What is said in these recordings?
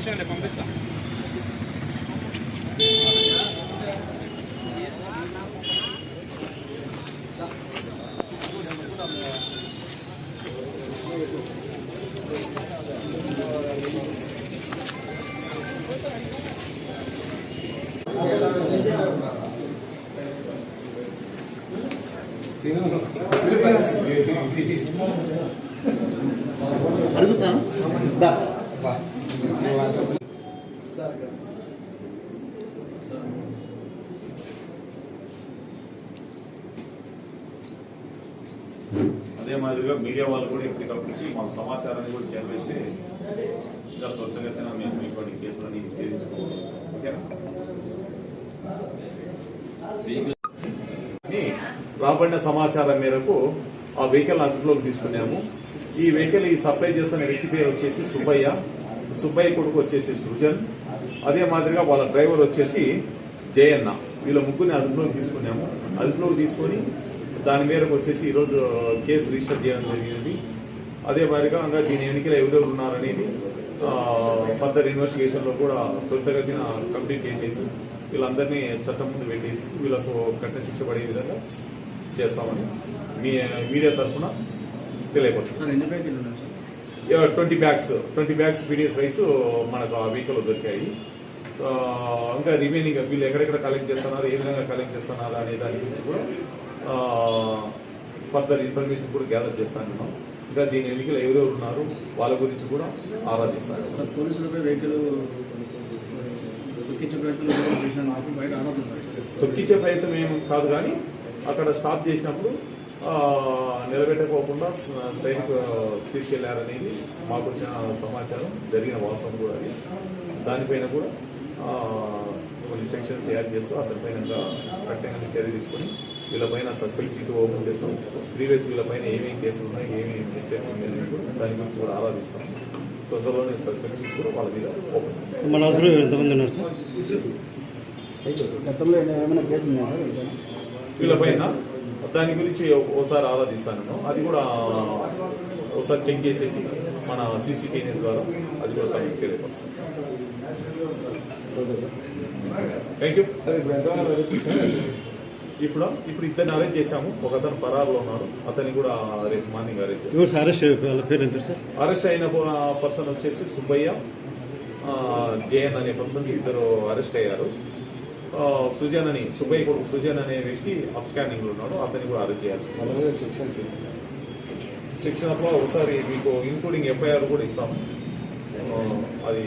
నిమిషాలే పంపిస్తా. అడుగుతాను అదే మాదిరిగా మీడియా వాళ్ళు కూడా ఎప్పటికప్పటికి మన సమాచారాన్ని కూడా చేరవేసి ఇంకా త్వరితగతిన మేము ఇటువంటి కేసులని ఛేదించుకోవాలి. ఓకేనా? రాబడిన సమాచారం మేరకు ఆ వెహికల్ అదుపులోకి తీసుకున్నాము. ఈ వెహికల్ ఈ సప్లై చేస్తున్న వ్యక్తి పేరు వచ్చేసి సుబ్బయ్య కొడుకు వచ్చేసి సృజన్. అదే మాదిరిగా వాళ్ళ డ్రైవర్ వచ్చేసి జయన్న. వీళ్ళ ముగ్గురిని అదుపులోకి తీసుకున్నాము. అదుపులోకి తీసుకొని దాని మేరకు వచ్చేసి ఈరోజు కేసు రిజిస్టర్ చేయడం జరిగింది. అదే మాదిరిగా దీని వెనుకలు ఎవరెవరు ఉన్నారనేది ఫర్దర్ ఇన్వెస్టిగేషన్లో కూడా త్వరితగతిన కంప్లీట్ చేసేసి వీళ్ళందరినీ చట్టం ముందు పెట్టేసి వీళ్ళకు కఠిన శిక్ష పడే విధంగా చేస్తామని మీడియా తరఫున తెలియపరుచున్నాం. 20 బ్యాగ్స్ పీడిఎస్ రైస్ మనకు ఆ వెహికల్ దొరికాయి. ఇంకా రిమైనింగ్ వీళ్ళు ఎక్కడెక్కడ కలెక్ట్ చేస్తున్నారు, ఏ విధంగా కలెక్ట్ చేస్తున్నారు అనే దాని గురించి కూడా ఫర్దర్ ఇన్ఫర్మేషన్ కూడా గ్యాదర్ చేస్తాను. ఇంకా దీని ఎన్నికలు ఎవరెవరు ఉన్నారు వాళ్ళ గురించి కూడా ఆరాధిస్తాను. పోలీసులపై వెహికల్ తొక్కించే ప్రయత్నం ఏమి కాదు, కానీ అక్కడ స్టాప్ చేసినప్పుడు నిలబెట్టకోకుండా సైడ్కి తీసుకెళ్లారనేది మాకు వచ్చిన సమాచారం, జరిగిన వాస్తవం కూడా అది. దానిపైన కూడా కొన్ని సెక్షన్స్ యాడ్ చేస్తూ అతనిపైన కఠినంగా చర్య తీసుకొని వీళ్ళపైన సస్పెక్ట్ సీటు ఓపెన్ చేస్తాం. ప్రీవియస్ వీళ్ళపైన ఏమేమి కేసులు ఉన్నాయి, ఏమేమి దాని గురించి కూడా ఆరాధిస్తాం. తొందరలోనే సస్పెక్ట్ సీట్ కూడా వాళ్ళ మీద ఓపెన్ చేస్తాం. మన ఎంతమంది ఉన్నారు సార్? గతంలో ఏమైనా కేసు ఉన్నాయా వీళ్ళపైన? దాని గురించి ఒకసారి ఆరాధిస్తాను. అది కూడా ఒకసారి చెక్ చేసేసి మన CCTVs ద్వారా అది కూడా తెలియపరుస్తాం. Thank you. ఇప్పుడు ఇద్దరిని అరేంజ్ చేశాము. ఒక అతను పరారులో ఉన్నారు, అతన్ని కూడా రేపు మార్నింగ్ అరేంజ్ చేస్తాం. అరెస్ట్ అయిన పర్సన్ వచ్చేసి సుబ్బయ్య, జయన్ అనే పర్సన్స్ ఇద్దరు అరెస్ట్ అయ్యారు. సుబ్బయ్య కొడుకు సుజన్ అనే వ్యక్తి అప్స్కాండింగ్ లో ఉన్నాడు, అతన్ని కూడా అరెస్ట్ చేయాల్సి. శిక్షణలో ఒకసారి మీకు ఇంక్లూడింగ్ FIR కూడా ఇస్తాము. అది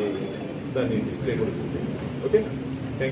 దాన్ని డిస్ప్లే కూడా ఓకే.